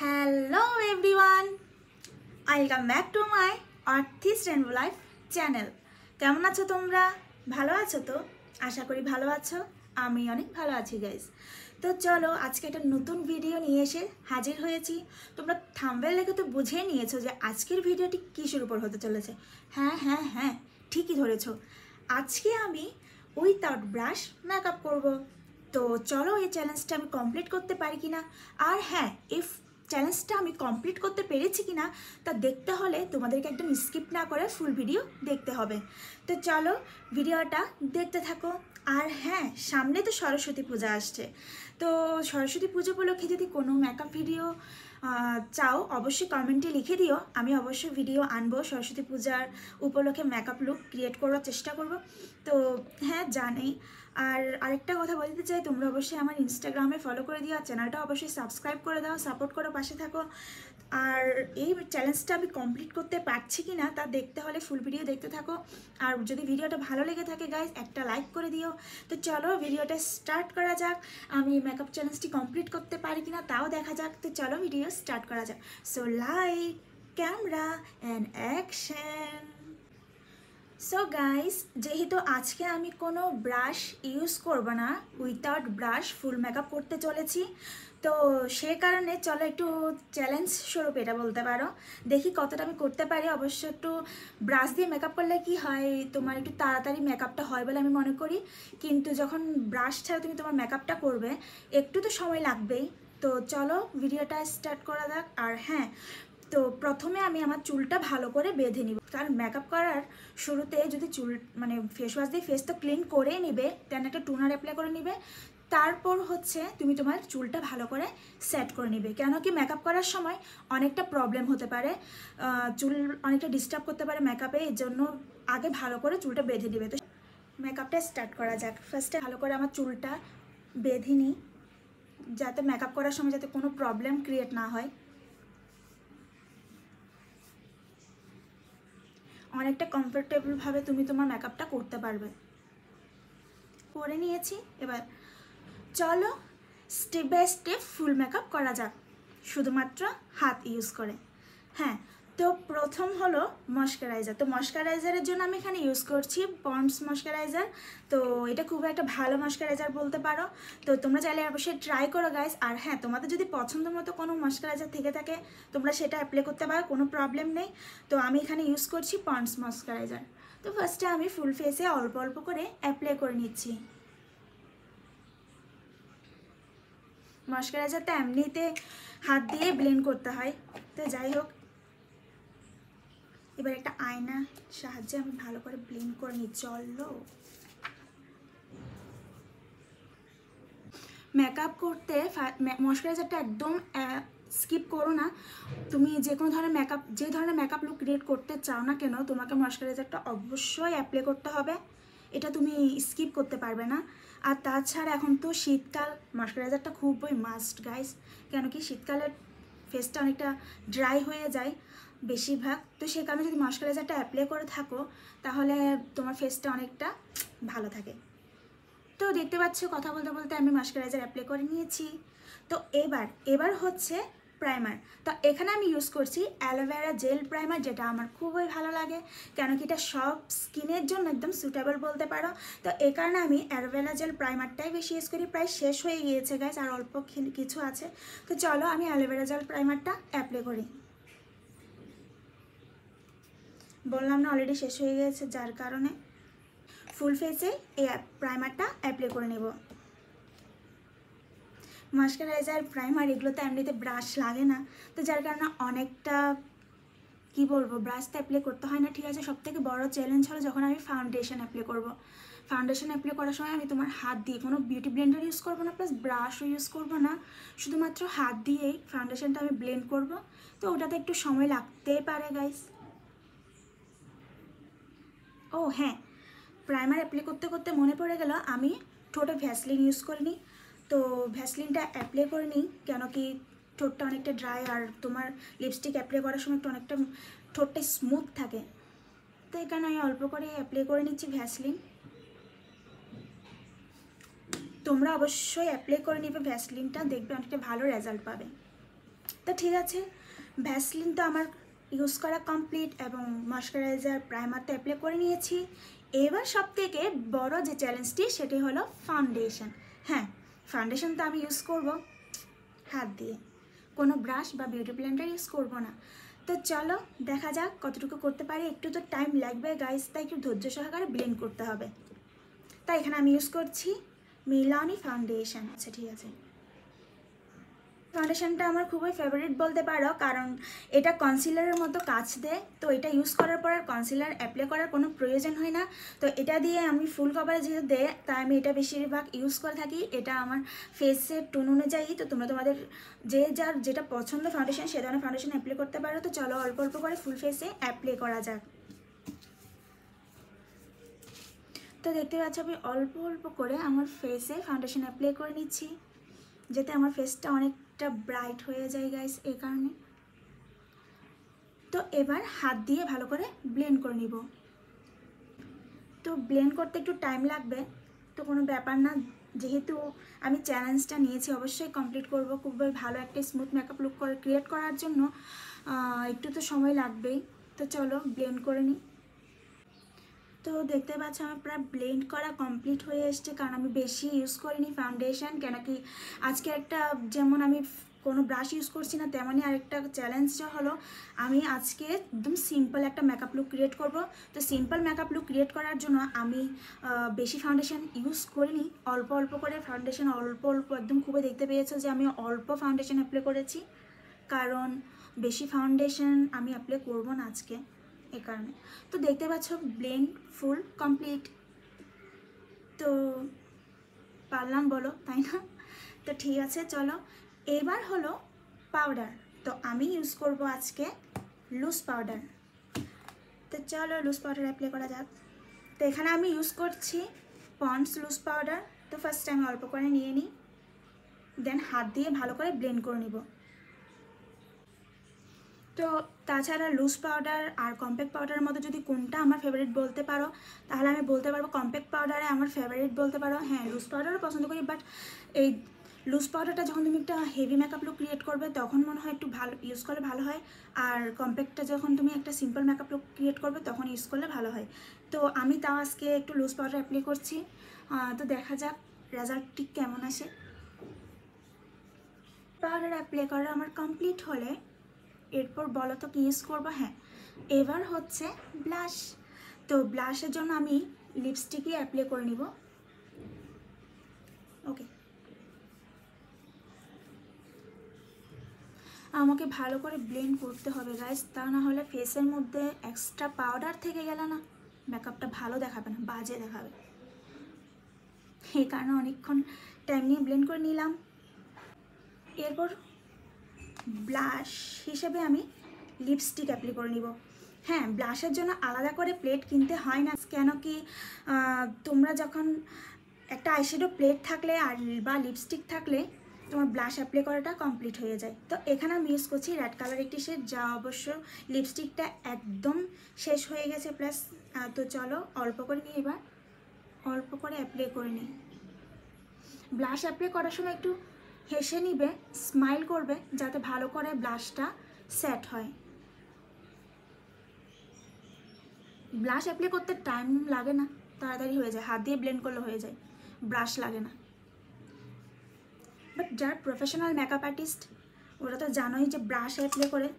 Hello everyone, welcome back to my artist and life channel. কেমন আছো তোমরা? ভালো আছো তো? আশা করি ভালো আছো। আমি অনেক ভালো আছি গাইজ। তো চলো আজকে একটা নতুন ভিডিও নিয়ে এসে হাজির হয়েছি। তোমরা থাম্বনেল দেখে তো বুঝেই নিয়েছো যে আজকের ভিডিওটি কিসের উপর হতে চলেছে। হ্যাঁ হ্যাঁ হ্যাঁ, ঠিকই ধরেছো। আজকে আমি উইথাউট ব্রাশ মেকআপ করব। তো চলো এই চ্যালেঞ্জটা আমি কমপ্লিট করতে পারি কিনা, আর হ্যাঁ, ইফ চ্যালেঞ্জটা আমি কমপ্লিট করতে পেরেছি কিনা তা দেখতে হলে তোমাদেরকে একদম স্কিপ না করে ফুল ভিডিও দেখতে হবে। তো চলো ভিডিওটা দেখতে থাকো। আর হ্যাঁ, সামনে তো সরস্বতী পূজা আসছে। তো সরস্বতী পুজো উপলক্ষে যদি কোনো মেকআপ ভিডিও চাও অবশ্যই কমেন্টে লিখে দিও। আমি অবশ্যই ভিডিও আনবো সরস্বতী পূজার উপলক্ষে, মেকআপ লুক ক্রিয়েট করার চেষ্টা করব। তো হ্যাঁ জানেই। আর আরেকটা কথা বলতে চাই, তোমরা অবশ্যই আমার ইনস্টাগ্রামে ফলো করে দিও, আর চ্যানেলটা অবশ্যই সাবস্ক্রাইব করে দাও, সাপোর্ট করো, পাশে থাকো। আর এই চ্যালেঞ্জটা আমি কমপ্লিট করতে পারছি কি না তা দেখতে হলে ফুল ভিডিও দেখতে থাকো। আর যদি ভিডিওটা ভালো লেগে থাকে গাইজ একটা লাইক করে দিও। তো চলো ভিডিওটা স্টার্ট করা যাক। আমি মেকআপ চ্যালেঞ্জটি কমপ্লিট করতে পারি কিনা তাও দেখা যাক। তো চলো ভিডিও স্টার্ট করা যাক। So light, camera and action. So guys, যেহেতু আজকে আমি কোনো ব্রাশ ইউজ করব না, উইথাউট ব্রাশ ফুল মেকআপ করতে চলেছি, তো সে কারণে চলো একটু চ্যালেঞ্জ স্বরূপ এটা বলতে পারো, দেখি কতটা আমি করতে পারি। অবশ্য একটু ব্রাশ দিয়ে মেকআপ করলে কি হয়, তোমার একটু তাড়াতাড়ি মেকআপটা হয় বলে আমি মনে করি। কিন্তু যখন ব্রাশ ছাড়া তুমি তোমার মেকআপটা করবে একটু তো সময় লাগবেই। তো চলো ভিডিওটা স্টার্ট করা যাক। আর হ্যাঁ, তো প্রথমে আমি আমার চুলটা ভালো করে বেঁধে নিব, কারণ মেকআপ করার শুরুতে যদি চুল মানে ফেস ওয়াশ দিয়ে ফেস তো ক্লিন করে নিবে, দেন একটা টোনার অ্যাপ্লাই করে নিবে, তারপর হচ্ছে তুমি তোমার চুলটা ভালো করে সেট করে নিবে। কেন কি মেকআপ করার সময় অনেকটা প্রবলেম হতে পারে, চুল অনেকটা ডিস্টার্ব করতে পারে মেকআপে, এর জন্য আগে ভালো করে চুলটা বেঁধে দিবে। তো মেকআপটা স্টার্ট করা যাক। ফার্স্টে ভালো করে আমার চুলটা বেঁধে নিই, যাতে মেকআপ করার সময় যাতে কোনো প্রবলেম ক্রিয়েট না হয়। অনেকটা কমফোর্টেবলভাবে তুমি তোমার মেকআপটা করতে পারবে। করে নিয়েছি, এবার চলো step by step full makeup করা যাক শুধুমাত্র হাত ইউজ করে। হ্যাঁ, তো প্রথম হলো ময়শ্চারাইজার। তো ময়শ্চারাইজারের জন্য আমি এখানে ইউজ করছি পন্ডস ময়শ্চারাইজার। তো এটা খুব একটা ভালো ময়শ্চারাইজার বলতে পারো। তো তোমরা চাইলে অবশ্যই ট্রাই করো গাইস। আর হ্যাঁ, তোমাদের যদি পছন্দ মতো কোনো ময়শ্চারাইজার থেকে থাকে তোমরা সেটা অ্যাপ্লাই করতে পারো, কোনো প্রবলেম নেই। তো আমি এখানে ইউজ করছি পন্ডস ময়শ্চারাইজার। তো ফার্স্টে আমি ফুল ফেসে অল্প অল্প করে অ্যাপ্লাই করে নিচ্ছি। ময়শ্চারাইজারটা এমনিতে হাত দিয়ে ব্লেন্ড করতে হয়, তো যাই হোক। এবার একটা আয়নার সাহায্যে আমি ভালো করে ব্লেন্ড করে নিই। চলো মেকআপ করতে ময়শ্চারাইজারটা একদম স্কিপ করো না। তুমি যে কোনো ধরনের যে ধরনের মেকআপ লুক ক্রিয়েট করতে চাও না কেন, তোমাকে ময়শ্চারাইজারটা অবশ্যই অ্যাপ্লাই করতে হবে, এটা তুমি স্কিপ করতে পারবে না। আর তাছাড়া এখন তো শীতকাল, ময়শ্চারাইজারটা খুবই মাস্ট গাইস। কেন কি শীতকালে ফেসটা অনেকটা ড্রাই হয়ে যায় বেশিরভাগ, তো সেই কারণে যদি ময়শ্চারাইজারটা অ্যাপ্লাই করে থাকো তাহলে তোমার ফেসটা অনেকটা ভালো থাকে। তো দেখতে পাচ্ছ কথা বলতে বলতে আমি ময়শ্চারাইজার অ্যাপ্লাই করে নিয়েছি। তো এবার হচ্ছে প্রাইমার। তো এখানে আমি ইউজ করছি অ্যালোভেরা জেল প্রাইমার, যেটা আমার খুবই ভালো লাগে, কেন কি এটা সব স্কিনের জন্য একদম সুটেবল বলতে পারো। তো এই কারণে আমি অ্যালোভেরা জেল প্রাইমারটাই বেশি ইউজ করি। প্রায় শেষ হয়ে গিয়েছে গাইস, আর অল্প কিছু আছে। তো চলো আমি অ্যালোভেরা জেল প্রাইমারটা অ্যাপ্লাই করি। বললাম না অলরেডি শেষ হয়ে গিয়েছে, যার কারণে ফুল ফেসে এই প্রাইমারটা অ্যাপ্লাই করে নেব। ময়শ্চারাইজার প্রাইমার এগুলোতে এমনিতে ব্রাশ লাগে না, তো যার কারণে অনেকটা কি বলবো, ব্রাশটা অ্যাপ্লাই করতে হয় না। ঠিক আছে, সবথেকে বড় চ্যালেঞ্জ হলো যখন আমি ফাউন্ডেশন অ্যাপ্লাই করব। ফাউন্ডেশন অ্যাপ্লাই করার সময় আমি তোমার হাত দিয়ে, কোনো বিউটি ব্লেন্ডার ইউজ করবো না, প্লাস ব্রাশও ইউজ করবো না, শুধুমাত্র হাত দিয়েই ফাউন্ডেশনটা আমি ব্লেন্ড করব। তো ওটাতে একটু সময় লাগতেই পারে গাইস। ও হ্যাঁ, প্রাইমার অ্যাপ্লাই করতে করতে মনে পড়ে গেল আমি ঠোঁটে ভ্যাসলিন ইউজ করিনি। তো ভ্যাসলিনটা অ্যাপ্লাই করে নিই, কেন কি ঠোঁটটা অনেকটা ড্রাই, আর তোমার লিপস্টিক অ্যাপ্লাই করার সময় একটু অনেকটা ঠোঁটটা স্মুথ থাকে। তো এখানে আমি অল্প করে অ্যাপ্লাই করে নিচ্ছি ভ্যাসলিন। তোমরা অবশ্যই অ্যাপ্লাই করে নিবে ভ্যাসলিনটা, দেখবে অনেকটা ভালো রেজাল্ট পাবে। তো তো ঠিক আছে, ভ্যাসলিন তো আমার ইউজ করা কমপ্লিট এবং ময়শ্চারাইজার প্রাইমারটা অ্যাপ্লাই করে নিয়েছি। এবার সব থেকে বড় যে চ্যালেঞ্জটি সেটি হলো ফাউন্ডেশন। হ্যাঁ, ফাউন্ডেশন তো আমি ইউজ করব হাত দিয়ে, কোনো ব্রাশ বা বিউটি ব্লেন্ডার ইউজ করব না। তো চলো দেখা যাক কতটুকু করতে পারি। একটু তো টাইম লাগবে গাইস, তাই একটু ধৈর্য সহকারে ব্লেন্ড করতে হবে। তাই এখানে আমি ইউজ করছি মিলানি ফাউন্ডেশন। আচ্ছা ঠিক আছে, ফাউন্ডেশনটা আমার খুবই ফেভারিট বলতে পারো, কারণ এটা কনসিলারের মতো কাজ দেয়। তো এটা ইউজ করার পর আর কনসিলার অ্যাপ্লাই করার কোনো প্রয়োজন হয় না। তো এটা দিয়ে আমি ফুল কভারেজ যেহেতু দেয়, তাই আমি এটা বেশিরভাগ ইউজ করে থাকি। এটা আমার ফেসের টোন অনুযায়ী, তো তোমরা তোমাদের যে যার যেটা পছন্দ ফাউন্ডেশন সে ধরনের ফাউন্ডেশন অ্যাপ্লাই করতে পারো। তো চলো অল্প অল্প করে ফুল ফেসে অ্যাপ্লাই করা যাক। তো দেখতে পাচ্ছ আমি অল্প অল্প করে আমার ফেসে ফাউন্ডেশন অ্যাপ্লাই করে নিচ্ছি, যাতে আমার ফেসটা অনেকটা ব্রাইট হয়ে যায় গাইস, এই কারণে। তো এবার হাত দিয়ে ভালো করে ব্লেন্ড করে নিব। তো ব্লেন্ড করতে একটু টাইম লাগবে, তো কোনো ব্যাপার না, যেহেতু আমি চ্যালেঞ্জটা নিয়েছি অবশ্যই কমপ্লিট করব। খুবই ভালো একটা স্মুথ মেকআপ লুক ক্রিয়েট করার জন্য একটু তো সময় লাগবেই। তো চলো ব্লেন্ড করে নিই। তো দেখতে পাচ্ছ আমার প্রায় ব্লেন্ড করা কমপ্লিট হয়ে এসছে, কারণ আমি বেশি ইউজ করিনি ফাউন্ডেশন। কেন কি আজকে একটা, যেমন আমি কোনো ব্রাশ ইউজ করছি না, তেমনই আরেকটা চ্যালেঞ্জটা হলো আমি আজকে একদম সিম্পল একটা মেকআপ লুক ক্রিয়েট করব। তো সিম্পল মেকআপ লুক ক্রিয়েট করার জন্য আমি বেশি ফাউন্ডেশন ইউজ করিনি, অল্প অল্প করে ফাউন্ডেশন, অল্প অল্প একদম খুবই দেখতে পেয়েছো যে আমি অল্প ফাউন্ডেশন অ্যাপ্লাই করেছি, কারণ বেশি ফাউন্ডেশন আমি অ্যাপ্লাই করব না আজকে, এই কারণে। তো দেখতে পাচ্ছ ব্লেন্ড ফুল কমপ্লিট। তো পারলাম বলো, তাই না? তো ঠিক আছে চলো, এবার হলো পাউডার। তো আমি ইউজ করব আজকে লুজ পাউডার। তো চলো লুজ পাউডার অ্যাপ্লাই করা যাক। তো এখানে আমি ইউজ করছি পন্ডস লুজ পাউডার। তো ফার্স্ট আমি অল্প করে নিয়ে নিই, দেন হাত দিয়ে ভালো করে ব্লেন্ড করে নিব। তো তাছাড়া লুজ পাউডার আর কম্প্যাক্ট পাউডারের মধ্যে যদি কোনটা আমার ফেভারিট বলতে পারো, তাহলে আমি বলতে পারবো কম্প্যাক্ট পাউডারে আমার ফেভারিট বলতে পারো। হ্যাঁ, লুজ পাউডারও পছন্দ করি, বাট এই লুজ পাউডারটা যখন তুমি একটা হেভি মেকআপ লুক ক্রিয়েট করবে তখন মনে হয় একটু ভালো ইউজ করলে ভালো হয়, আর কম্প্যাক্টটা যখন তুমি একটা সিম্পল মেকআপ লুক ক্রিয়েট করবে তখন ইউজ করলে ভালো হয়। তো আমি তাও আজকে একটু লুজ পাউডার অ্যাপ্লাই করছি। তো দেখা যাক রেজাল্ট ঠিক কেমন আসে। পাউডার অ্যাপ্লাই করা আমার কমপ্লিট হলে এরপর বলো তো কি ইউজ করবো। হ্যাঁ, এবার হচ্ছে ব্লাশ। তো ব্লাশের জন্য আমি লিপস্টিকই অ্যাপ্লাই করে নিব। ওকে, আমাকে ভালো করে ব্লেন্ড করতে হবে গাইস, তা না হলে ফেসের মধ্যে এক্সট্রা পাউডার থেকে গেলে না মেকআপটা ভালো দেখাবে না, বাজে দেখাবে। এই কারণে অনেকক্ষণ টাইম নিয়ে ব্লেন্ড করে নিলাম। এরপর ব্লাশ হিসেবে আমি লিপস্টিক অ্যাপ্লাই করে নিব। হ্যাঁ, ব্লাশের জন্য আলাদা করে প্লেট কিনতে হয় না, কেন কি তোমরা যখন একটা আইশ্যাডো প্লেট থাকলে আর বা লিপস্টিক থাকলে তোমার ব্লাশ অ্যাপ্লাই করাটা কমপ্লিট হয়ে যায়। তো এখানে আমি ইউজ করছি রেড কালার একটি শেড, যা অবশ্য লিপস্টিকটা একদম শেষ হয়ে গেছে প্লাস। তো চলো অল্প করে নিই, এবার অল্প করে অ্যাপ্লাই করে নিই। ব্লাশ অ্যাপ্লাই করার সময় একটু হেসে নিবে, স্মাইল করবে, যাতে ভালো করে ব্লাশটা সেট হয়। ব্লাশ অ্যাপ্লাই করতে টাইম লাগে না, তাড়াতাড়ি হয়ে যায়, হাত দিয়ে ব্লেন্ড করলে হয়ে যায়, ব্রাশ লাগে না। বাট যারা প্রফেশনাল মেকআপ আর্টিস্ট ওরা তো জানোই যে ব্রাশ অ্যাপ্লাই করে।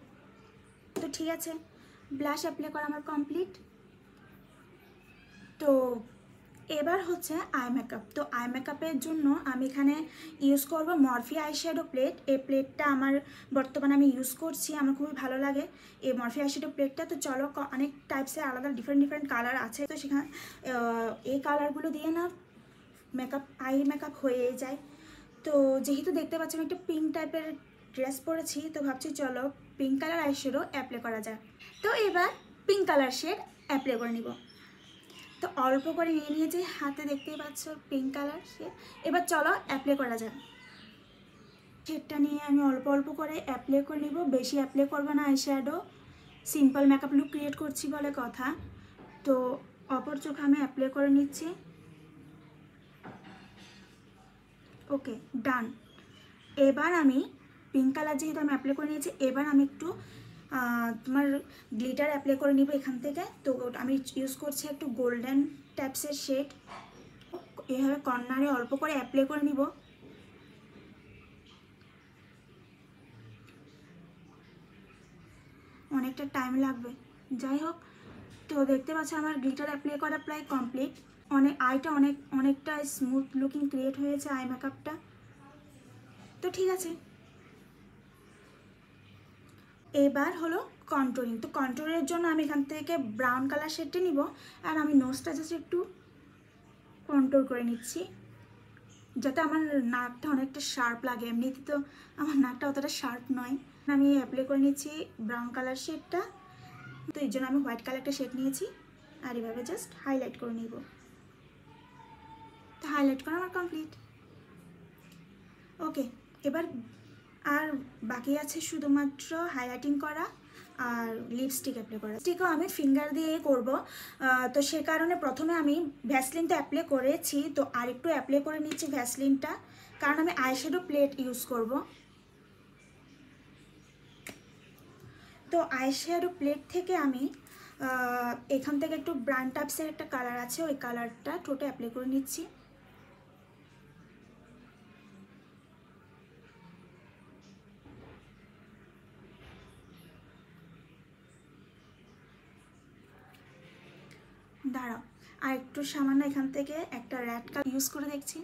তো ঠিক আছে, ব্লাশ অ্যাপ্লাই করা আমার কমপ্লিট। তো এবার হচ্ছে আই মেকআপ। তো আই মেকআপের জন্য আমি এখানে ইউজ করব মরফি আইশ্যাডো প্লেট। এই প্লেটটা আমার বর্তমানে আমি ইউজ করছি, আমার খুবই ভালো লাগে এই মরফি আইশ্যাডো প্লেটটা। তো চলো, অনেক টাইপসের আলাদা ডিফারেন্ট কালার আছে, তো সেখানে এই কালারগুলো দিয়ে না আই মেকআপ হয়ে যায়। তো যেহেতু দেখতে পাচ্ছি আমি একটা পিঙ্ক টাইপের ড্রেস পরেছি, তো ভাবছি চলো পিঙ্ক কালার আইশ্যাডো অ্যাপ্লাই করা যায়। তো এবার পিঙ্ক কালার শেড অ্যাপ্লাই করে নিব। তো অল্প করে নিয়ে নিয়েছি হাতে, দেখতেই পাচ্ছ পিঙ্ক কালার শেড। এবার চলো অ্যাপ্লাই করা যাক। শেডটা নিয়ে আমি অল্প অল্প করে অ্যাপ্লাই করে নিব, বেশি অ্যাপ্লাই করবে না eyeshadow, simple makeup look create করছি বলে কথা। তো অপর চোখে আমি অ্যাপ্লাই করে নিচ্ছি। ওকে, ডান। এবার আমি পিঙ্ক কালার যেহেতু আমি অ্যাপ্লাই করে নিয়েছি, এবার আমি একটু তোমার গ্লিটার অ্যাপ্লাই করে নিব এখান থেকে। তো আমি ইউজ করছি একটু গোল্ডেন টাইপসের শেড, এভাবে কর্নারে অল্প করে অ্যাপ্লাই করে নিব। অনেকটা টাইম লাগবে, যাই হোক। তো দেখতে পাচ্ছ আমার গ্লিটার অ্যাপ্লাই করা প্রায় কমপ্লিট। আইটা অনেকটা স্মুথ লুকিং ক্রিয়েট হয়েছে আই মেকআপটা। তো ঠিক আছে, এবার হলো কন্ট্রোলিং। তো কন্ট্রোলের জন্য আমি এখান থেকে ব্রাউন কালার শেডটা নিব, আর আমি নোজটা জাস্ট একটু কন্ট্রোল করে নিচ্ছি যাতে আমার নাকটা অনেকটা শার্প লাগে। এমনিতে তো আমার নাকটা অতটা শার্প নয়। আমি অ্যাপ্লাই করে নিচ্ছি ব্রাউন কালার শেডটা। তো এই জন্য আমি হোয়াইট কালার একটা শেড নিয়েছি, আর এভাবে জাস্ট হাইলাইট করে নিব। তো হাইলাইট করা আমার কমপ্লিট। ওকে, এবার আর বাকি আছে শুধুমাত্র হাইলাইটিং করা আর লিপস্টিক অ্যাপ্লাই করা। লিপস্টিকও আমি ফিঙ্গার দিয়ে করব, তো সে কারণে প্রথমে আমি ভ্যাসলিনটা অ্যাপ্লাই করেছি, তো আরেকটু অ্যাপ্লাই করে নিচ্ছি ভ্যাসলিনটা, কারণ আমি আইশ্যাডো প্লেট ইউজ করব। তো আইশ্যাডো প্লেট থেকে আমি এখান থেকে একটু ব্রাউন টাইপসের একটা কালার আছে, ওই কালারটা ঠোঁটে অ্যাপ্লাই করে নিচ্ছি। দাঁড়াও, আর একটু সামান্য এখান থেকে একটা রেড কালার ইউজ করে দেখছি।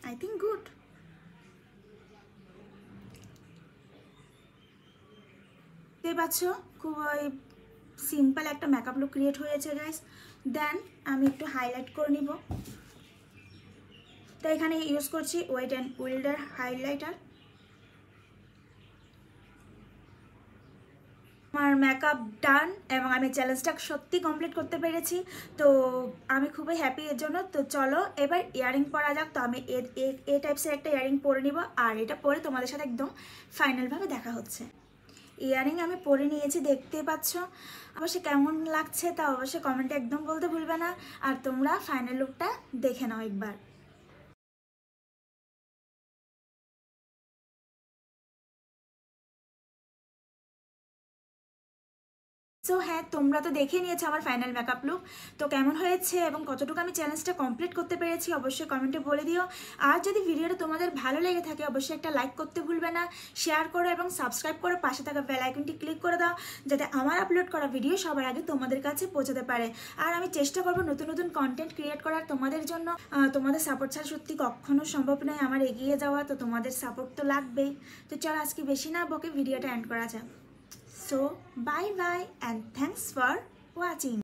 I think good. দেখতে পাচ্ছ খুব সিম্পল একটা মেকআপ লুক ক্রিয়েট হয়েছে গাইস। দেন আমি একটু হাইলাইট করে নিব। তো এখানে ইউজ করছি ওয়েট অ্যান্ড উইল্ডার হাইলাইটার। আমার মেকআপ ডান এবং আমি চ্যালেঞ্জটা সত্যি কমপ্লিট করতে পেরেছি। তো আমি খুবই হ্যাপি এর জন্য। তো চলো এবার ইয়ারিং পরা যাক। তো আমি এই টাইপসের একটা ইয়ারিং পরে নিব, আর এটা পরে তোমাদের সাথে একদম ফাইনালভাবে দেখা হচ্ছে। ইয়ারিং আমি পরে নিয়েছি, দেখতে পাচ্ছ। অবশ্যই কেমন লাগছে তা অবশ্যই কমেন্টে একদম বলতে ভুলবে না, আর তোমরা ফাইনাল লুকটা দেখে নাও একবার। সো হ্যাঁ, তোমরা তো দেখে নিয়েছো আমার ফাইনাল মেকআপ লুক। তো কেমন হয়েছে এবং কতটুকু আমি চ্যালেঞ্জটা কমপ্লিট করতে পেরেছি অবশ্যই কমেন্টে বলে দিও। আর যদি ভিডিওটা তোমাদের ভালো লেগে থাকে অবশ্যই একটা লাইক করতে ভুলবে না, শেয়ার করো এবং সাবস্ক্রাইব করে পাশে থাকা বেল আইকনটি ক্লিক করে দাও, যাতে আমার আপলোড করা ভিডিও সবার আগে তোমাদের কাছে পৌঁছাতে পারে। আর আমি চেষ্টা করবো নতুন নতুন কন্টেন্ট ক্রিয়েট করার তোমাদের জন্য। তোমাদের সাপোর্ট ছাড়া সত্যি কখনো সম্ভব নয় আমার এগিয়ে যাওয়া, তো তোমাদের সাপোর্ট তো লাগবেই। তো চলো আজকে বেশি না বকে ভিডিওটা এন্ড করা যাক। So bye bye and thanks for watching.